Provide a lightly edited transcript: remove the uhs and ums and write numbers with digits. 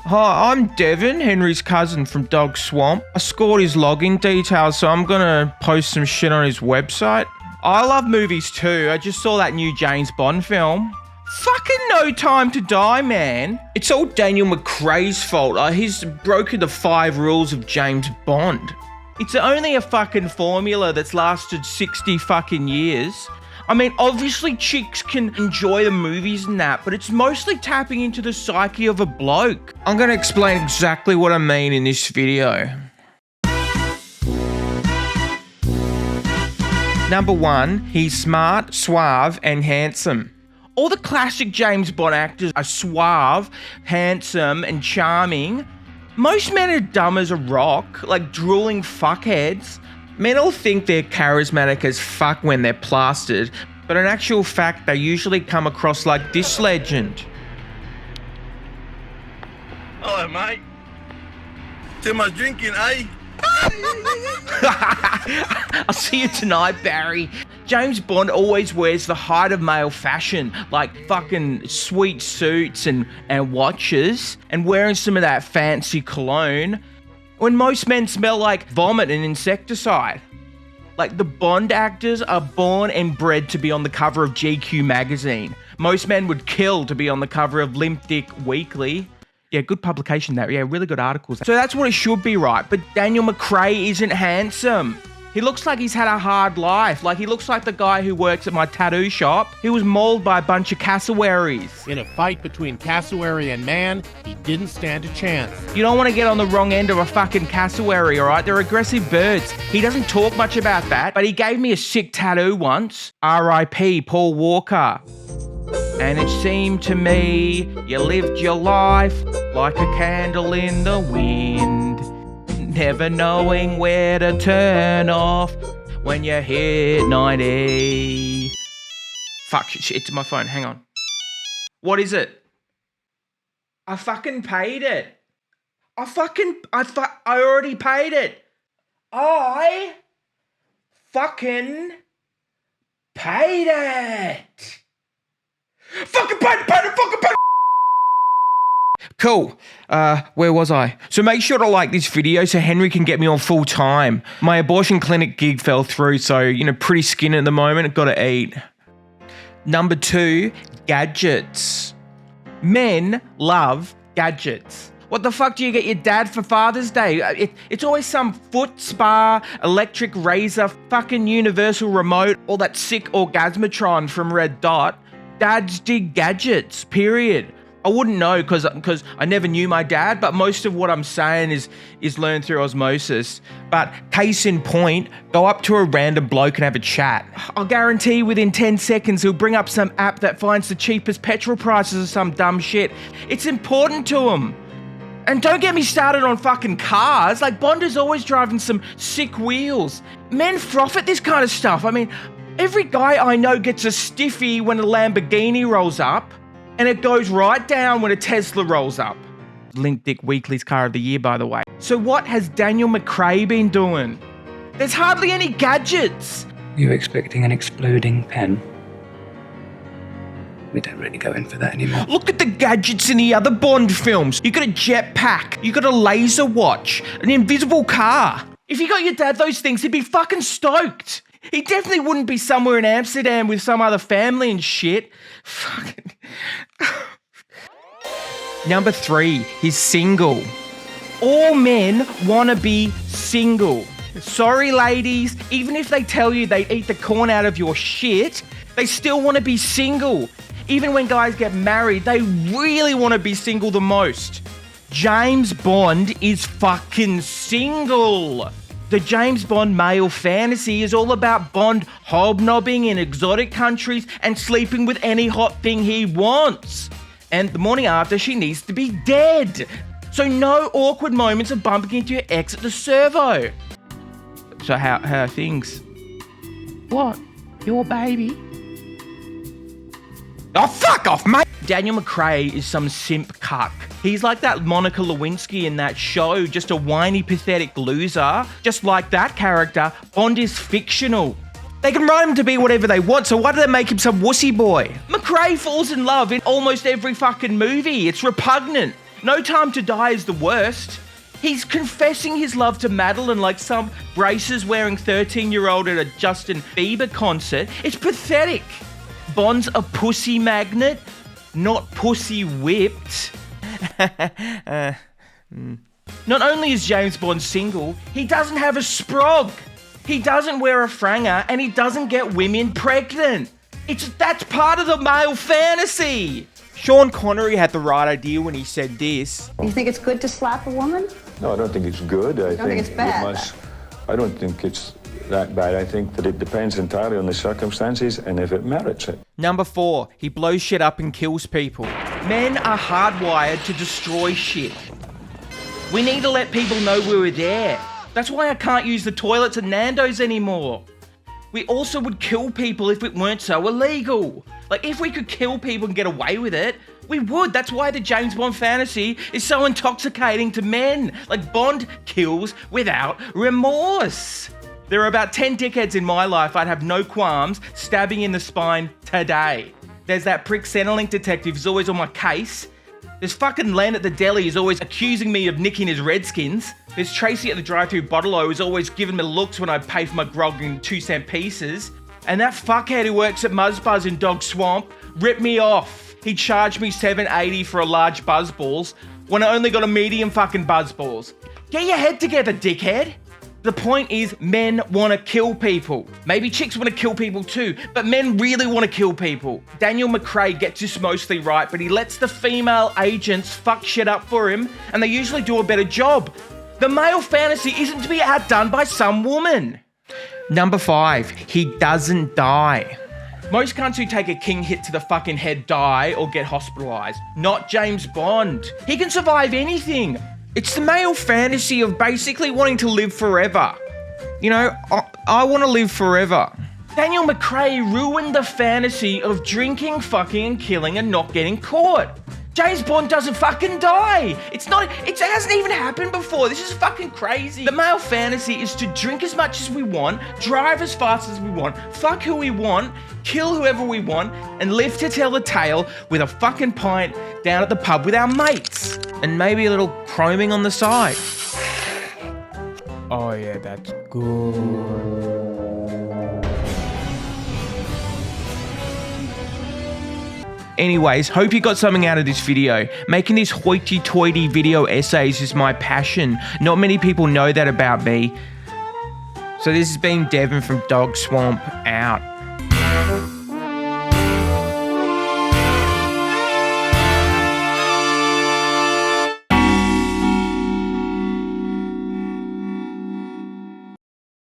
Hi, I'm Devon, Henry's cousin from Dog Swamp. I scored his login details, so I'm gonna post some shit on his website. I love movies too. I just saw that new James Bond film. Fucking No Time to Die, man. It's all Daniel McCrae's fault. He's broken the 5 rules of James Bond. It's only a fucking formula that's lasted 60 fucking years. I mean, obviously chicks can enjoy the movies and that, but it's mostly tapping into the psyche of a bloke. I'm gonna explain exactly what I mean in this video. Number 1, he's smart, suave, and handsome. All the classic James Bond actors are suave, handsome, and charming. Most men are dumb as a rock, like drooling fuckheads. Men all think they're charismatic as fuck when they're plastered, but in actual fact, they usually come across like this legend. Hello, mate. Too much drinking, eh? I'll see you tonight, Barry. James Bond always wears the height of male fashion, like fucking sweet suits and watches, and wearing some of that fancy cologne, when most men smell like vomit and insecticide. Like, the Bond actors are born and bred to be on the cover of GQ magazine. Most men would kill to be on the cover of Limp Dick Weekly. Yeah, good publication that. Yeah, really good articles. So that's what it should be, right? But Daniel McCrae isn't handsome. He looks like he's had a hard life. Like, he looks like the guy who works at my tattoo shop. He was mauled by a bunch of cassowaries. In a fight between cassowary and man, he didn't stand a chance. You don't want to get on the wrong end of a fucking cassowary, all right? They're aggressive birds. He doesn't talk much about that, but he gave me a sick tattoo once. R.I.P. Paul Walker. And it seemed to me you lived your life like a candle in the wind, never knowing where to turn off when you hit 90. Fuck, shit, it's my phone, hang on. What is it? I fucking paid it. I already paid it. I fucking paid it. Fucking paid it. Cool. Where was I? So make sure to like this video so Henry can get me on full time. My abortion clinic gig fell through, so, pretty skinny at the moment. Gotta eat. Number 2, gadgets. Men love gadgets. What the fuck do you get your dad for Father's Day? It's always some foot spa, electric razor, fucking universal remote, all that sick Orgasmatron from Red Dot. Dads dig gadgets, period. I wouldn't know because I never knew my dad, but most of what I'm saying is learned through osmosis. But case in point, go up to a random bloke and have a chat. I'll guarantee within 10 seconds he'll bring up some app that finds the cheapest petrol prices or some dumb shit. It's important to him. And don't get me started on fucking cars. Like, Bond is always driving some sick wheels. Men froth at this kind of stuff. I mean, every guy I know gets a stiffy when a Lamborghini rolls up, and it goes right down when a Tesla rolls up. Limp Dick Weekly's car of the year, by the way. So what has Daniel McCrae been doing? There's hardly any gadgets. You expecting an exploding pen? We don't really go in for that anymore. Look at the gadgets in the other Bond films. You got a jetpack, you got a laser watch, an invisible car. If you got your dad those things, he'd be fucking stoked. He definitely wouldn't be somewhere in Amsterdam with some other family and shit. Fucking. Number 3, he's single. All men want to be single. Sorry, ladies, even if they tell you they eat the corn out of your shit, they still want to be single. Even when guys get married, they really want to be single the most. James Bond is fucking single. The James Bond male fantasy is all about Bond hobnobbing in exotic countries and sleeping with any hot thing he wants. And the morning after, she needs to be dead. So no awkward moments of bumping into your ex at the servo. So how are things? What? Your baby? Oh, fuck off, mate! Daniel McCrae is some simp cuck. He's like that Monica Lewinsky in that show, just a whiny, pathetic loser. Just like that character, Bond is fictional. They can write him to be whatever they want, so why do they make him some wussy boy? McCrae falls in love in almost every fucking movie. It's repugnant. No Time to Die is the worst. He's confessing his love to Madeline like some braces wearing 13-year-old at a Justin Bieber concert. It's pathetic. Bond's a pussy magnet, not pussy whipped. Not only is James Bond single, he doesn't have a sprog. He doesn't wear a franger and he doesn't get women pregnant. That's part of the male fantasy. Sean Connery had the right idea when he said this. You think it's good to slap a woman? No, I don't think it's good. I think it's bad? I don't think it's that bad. I think that it depends entirely on the circumstances and if it merits it. Number 4, he blows shit up and kills people. Men are hardwired to destroy shit. We need to let people know we were there. That's why I can't use the toilets at Nando's anymore. We also would kill people if it weren't so illegal. Like, if we could kill people and get away with it, we would. That's why the James Bond fantasy is so intoxicating to men. Like, Bond kills without remorse. There are about 10 dickheads in my life I'd have no qualms stabbing in the spine today. There's that prick Centrelink detective who's always on my case. There's fucking Len at the deli who's always accusing me of nicking his Redskins. There's Tracy at the drive-thru bottle-o who's always giving me looks when I pay for my grog in 2-cent pieces. And that fuckhead who works at Muzzbuzz in Dog Swamp ripped me off. He charged me $7.80 for a large buzzballs when I only got a medium fucking buzzballs. Get your head together, dickhead. The point is, men want to kill people. Maybe chicks want to kill people too, but men really want to kill people. Daniel McCrae gets this mostly right, but he lets the female agents fuck shit up for him, and they usually do a better job. The male fantasy isn't to be outdone by some woman. Number 5, he doesn't die. Most cunts who take a king hit to the fucking head die or get hospitalized. Not James Bond. He can survive anything. It's the male fantasy of basically wanting to live forever. You know, I want to live forever. Daniel McCrae ruined the fantasy of drinking, fucking, and killing and not getting caught. James Bond doesn't fucking die. It hasn't even happened before. This is fucking crazy. The male fantasy is to drink as much as we want, drive as fast as we want, fuck who we want, kill whoever we want, and live to tell the tale with a fucking pint down at the pub with our mates. And maybe a little chroming on the side. Oh yeah, that's good. Anyways, hope you got something out of this video. Making these hoity-toity video essays is my passion. Not many people know that about me. So this has been Devin from Dog Swamp, out.